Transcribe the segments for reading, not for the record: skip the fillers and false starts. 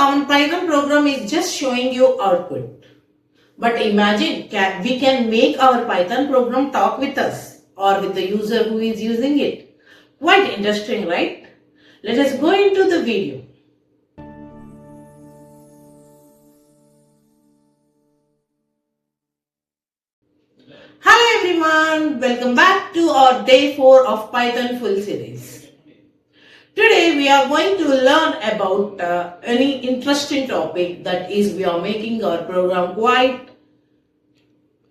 our Python program is just showing you output. But imagine we can make our Python program talk with us or with the user who is using it. Quite interesting, right? Let us go into the video. Hello everyone, welcome back to our day 4 of Python full series. Today we are going to learn about any interesting topic, that is we are making our program quite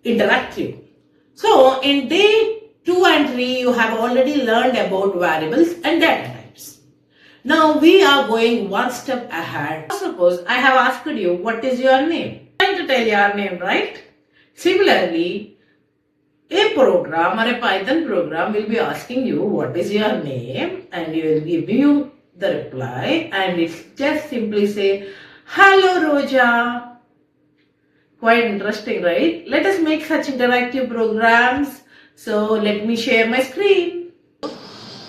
interactive. So in day 2 and 3 you have already learned about variables and data types. Now we are going one step ahead. Suppose I have asked you what is your name. I'm trying to tell your name, right? Similarly, a program or a Python program will be asking you what is your name, and you will give you the reply, and it's just simply say hello Roja. Quite interesting, right? Let us make such interactive programs. So let me share my screen.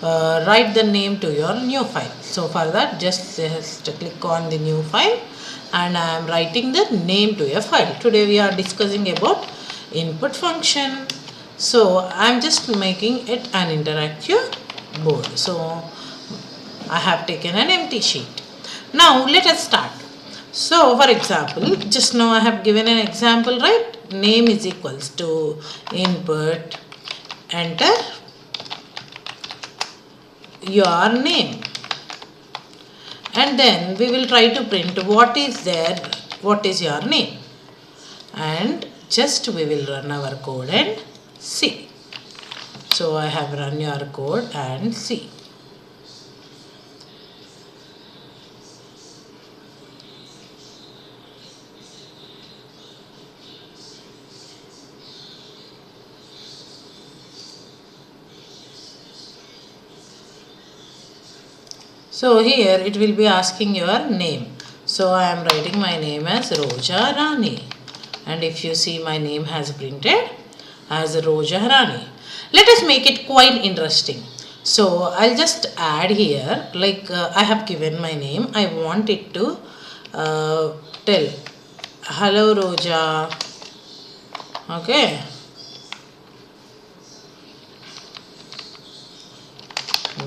Write the name to your new file. So for that, just click on the new file, and I am writing the name to a file. Today we are discussing about input function. So I am just making it an interactive board. So I have taken an empty sheet. Now let us start. So for example, just now I have given an example, right? Name is equals to input, enter your name, and then we will try to print what is there, what is your name, and just we will run our code and see. So I have run your code and see. So here it will be asking your name. So I am writing my name as Roja Rani, and if you see my name has printed as Roja Rani. Let us make it quite interesting. So I'll just add here, like I have given my name. I want it to tell hello Roja. Okay.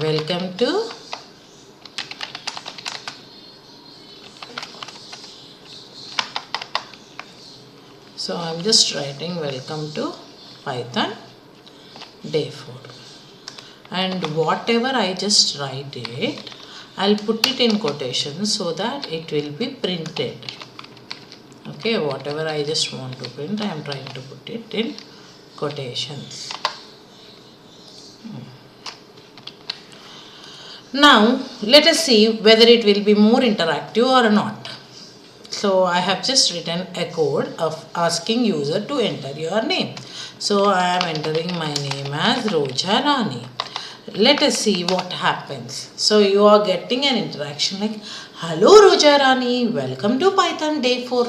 Welcome to So I'm just writing welcome to Python day 4, and whatever I just write it, I'll put it in quotations so that it will be printed. Okay, whatever I just want to print, I am trying to put it in quotations. Now let us see whether it will be more interactive or not. So I have just written a code of asking user to enter your name. So I am entering my name as Roja Rani. Let us see what happens. So you are getting an interaction like, hello Roja Rani, welcome to Python day 4.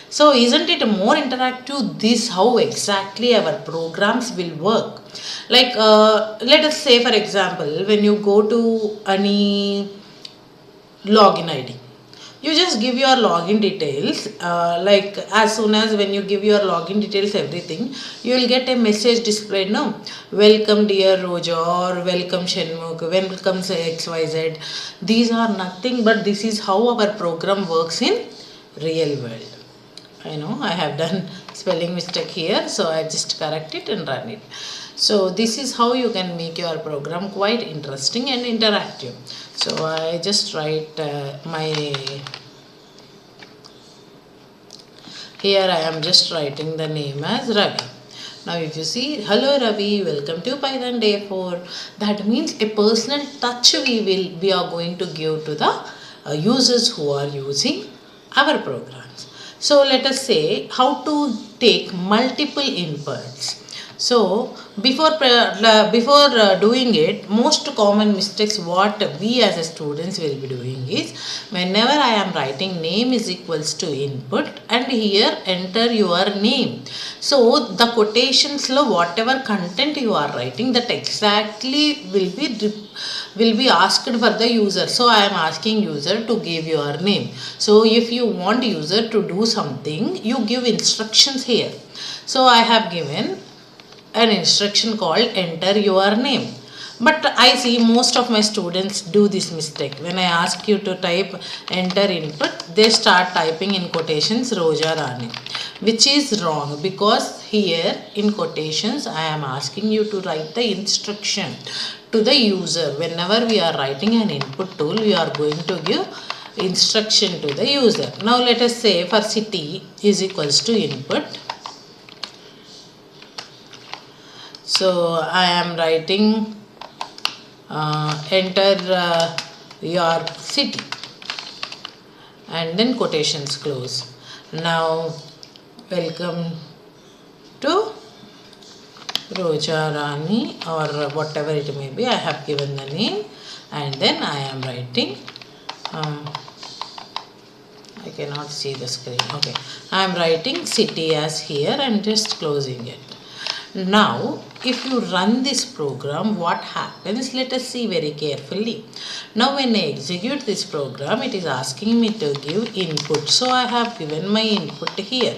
So isn't it more interactive? This how exactly our programs will work. Like let us say for example, when you go to any login ID, you just give your login details, like as soon as when you give your login details everything, you will get a message displayed, no, welcome dear Roja, or welcome Shenmukh, welcome XYZ. These are nothing but this is how our program works in real world. I know I have done spelling mistake here, so I just correct it and run it. So this is how you can make your program quite interesting and interactive. So I just write here I am just writing the name as Ravi. Now if you see, hello Ravi, welcome to Python day 4. That means a personal touch we are going to give to the users who are using our programs. So let us say how to take multiple inputs. So before doing it, most common mistakes what we as a students will be doing is, whenever I am writing name is equals to input and here enter your name. So the quotations lo whatever content you are writing, that exactly will be asked for the user. So I am asking user to give your name. So if you want user to do something, you give instructions here. So I have given an instruction called enter your name. But I see most of my students do this mistake. When I ask you to type enter input, they start typing in quotations Roja Rani, which is wrong, because here in quotations I am asking you to write the instruction to the user. Whenever we are writing an input tool, we are going to give instruction to the user. Now let us say for city is equals to input. So I am writing enter your city and then quotations close. Now welcome to Roja Rani or whatever it may be. I have given the name and then I am writing. I cannot see the screen. Okay, I am writing city as here and just closing it. Now, if you run this program, what happens? Let us see very carefully. Now, when I execute this program, it is asking me to give input. So, I have given my input here.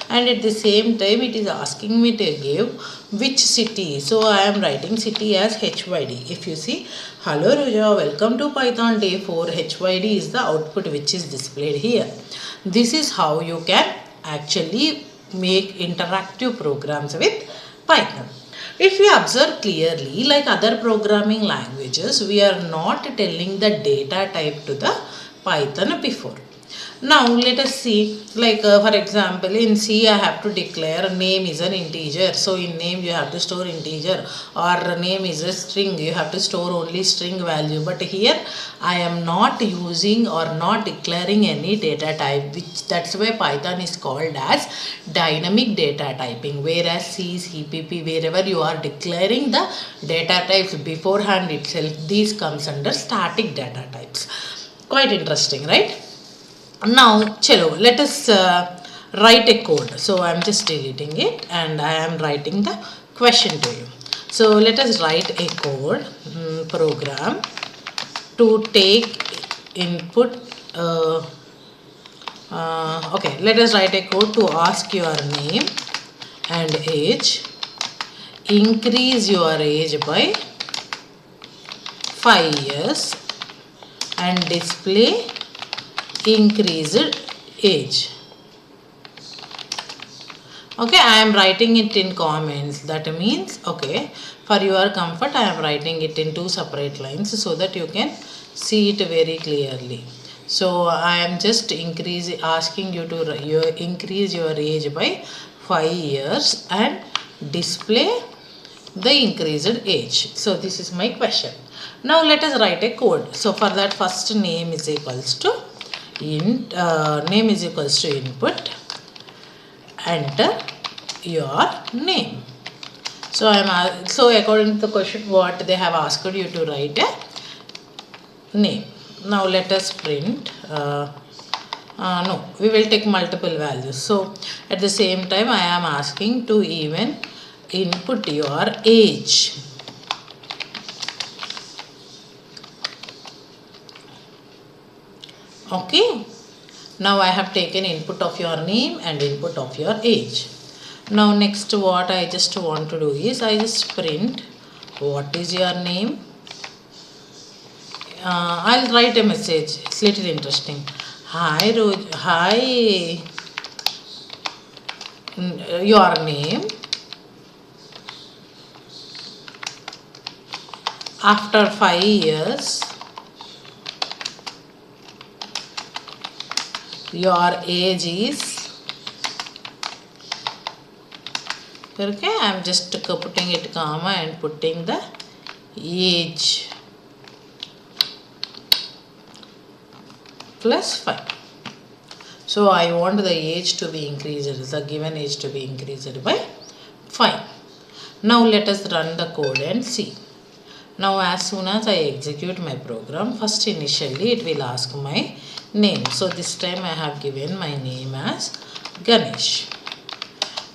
And at the same time, it is asking me to give which city. So, I am writing city as HYD. If you see, hello Roja, welcome to Python day 4. HYD is the output which is displayed here. This is how you can actually make interactive programs with Python. If we observe clearly, like other programming languages, we are not telling the data type to the Python before. Now let us see, like for example in C I have to declare name is an integer. So in name you have to store integer, or name is a string, you have to store only string value. But here I am not using or not declaring any data type, which that's why Python is called as dynamic data typing. Whereas C, CPP, wherever you are declaring the data types beforehand itself, these comes under static data types. Quite interesting, right? Now, chalo, let us write a code. So, I am just deleting it and I am writing the question to you. So, let us write a code program to take input. Okay, let us write a code to ask your name and age. Increase your age by 5 years and display increased age. Okay, I am writing it in comments. That means, okay, for your comfort, I am writing it in 2 separate lines so that you can see it very clearly. So, I am just asking you to increase your age by 5 years and display the increased age. So, this is my question. Now, let us write a code. So, for that, first name is equals to name is equals to input, enter your name. So according to the question what they have asked you to write a name. Now let us print no, we will take multiple values. So at the same time I am asking to even input your age. Okay, now I have taken input of your name and input of your age. Now next what I just want to do is I just print what is your name. I'll write a message. It's little interesting. Hi your name. After 5 years your age is, okay, I am just putting it comma and putting the age plus 5. So I want the age to be increased, the given age to be increased by 5. Now let us run the code and see. Now as soon as I execute my program, first initially it will ask my name. So this time I have given my name as Ganesh.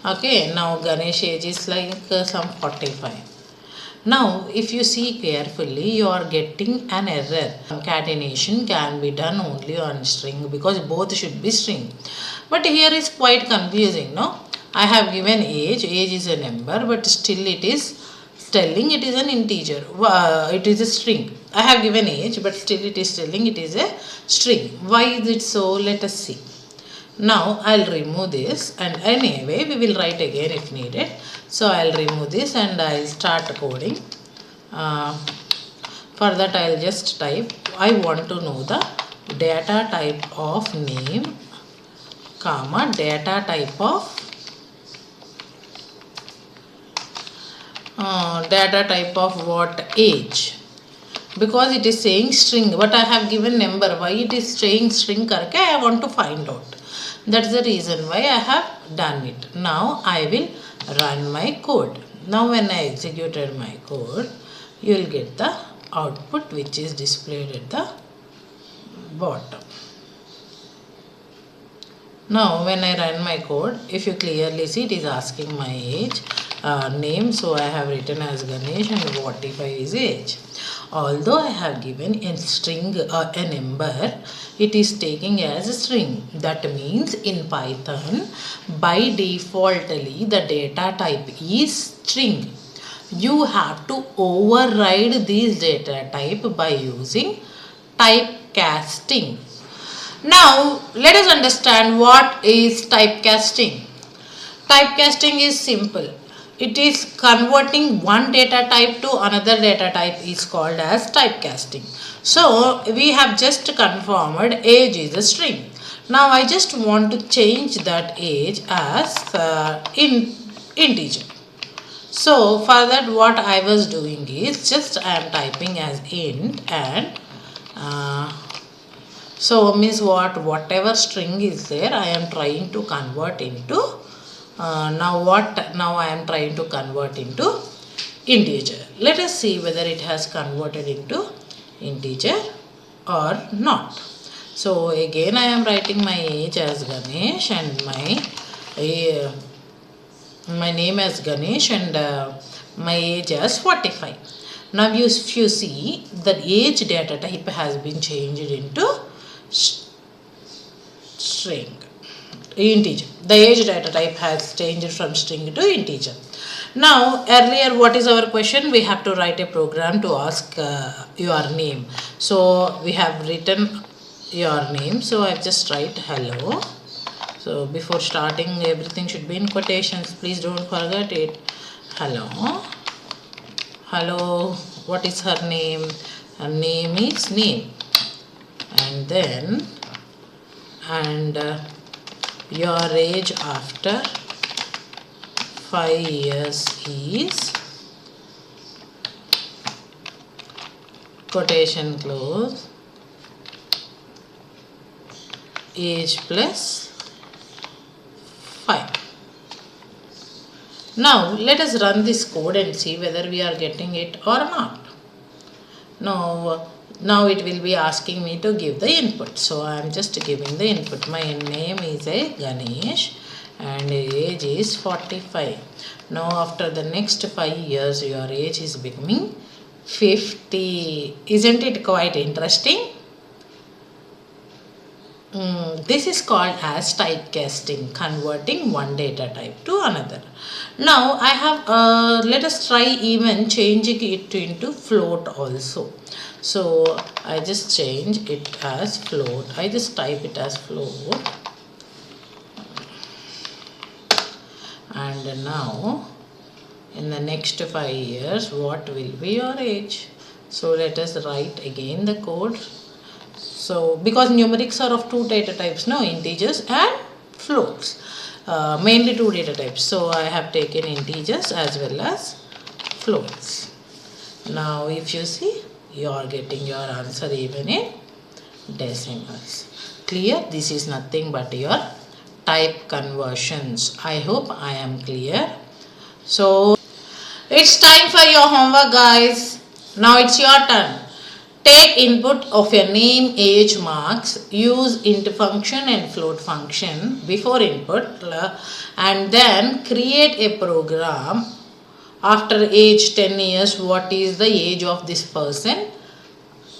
Okay, now Ganesh age is like some 45. Now if you see carefully, you are getting an error. Concatenation can be done only on string because both should be string. But here is quite confusing, no? I have given age is a number, but still it is telling it is an integer, it is a string. I have given age, but still it is telling it is a string. Why is it so? Let us see. Now I'll remove this, and anyway we will write again if needed. So I'll remove this and I'll start coding. For that I'll just type, I want to know the data type of name, comma, data type of what? Age. Because it is saying string, but I have given number. Why it is saying string karke, I want to find out. That's the reason why I have done it. Now I will run my code. Now when I executed my code, you will get the output which is displayed at the bottom. Now when I run my code, if you clearly see, it is asking my age, name, so I have written as Ganesh, and 45 is age. Although I have given a string or a number, it is taking as a string. That means in Python, by defaultly the data type is string. You have to override this data type by using typecasting. Now let us understand what is typecasting. Typecasting is simple. It is converting one data type to another data type is called as typecasting. So we have just confirmed age is a string. Now I just want to change that age as integer. So for that what I was doing is just I am typing as int, and so means whatever string is there I am trying to convert into now I am trying to convert into integer. Let us see whether it has converted into integer or not. So again I am writing my age as Ganesh and my name as Ganesh and my age as 45. Now if you see, the age data type has been changed into string, integer. The age data type has changed from string to integer. Now earlier what is our question? We have to write a program to ask your name. So we have written your name. So I just write hello. So before starting everything should be in quotations. Please don't forget it. Hello. Hello. What is her name? Her name is name. And then your age after 5 years is quotation close age plus 5. Now let us run this code and see whether we are getting it or not. Now it will be asking me to give the input. So I am just giving the input. My name is a Ganesh and age is 45. Now after the next 5 years your age is becoming 50. Isn't it quite interesting? This is called as typecasting, converting one data type to another. Now I have let us try even changing it into float also. So I just change it as float. I just type it as float. And now in the next 5 years what will be your age? So let us write again the code. So because numerics are of two data types, no, integers and floats, mainly two data types. So I have taken integers as well as floats. Now if you see, you are getting your answer even in decimals. Clear? This is nothing but your type conversions. I hope I am clear. So It's time for your homework, guys. Now it's your turn. Take input of your name, age, marks, use int function and float function before input, and then create a program. After age 10 years, what is the age of this person?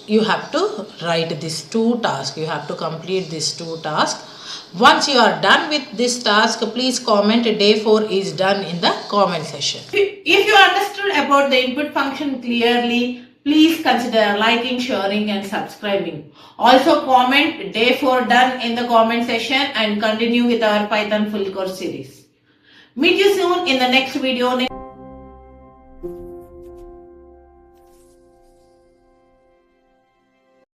You have to write these two tasks. You have to complete these two tasks. Once you are done with this task, please comment day 4 is done in the comment section. If you understood about the input function clearly, please consider liking, sharing and subscribing. Also comment day 4 done in the comment section and continue with our Python full course series. Meet you soon in the next video.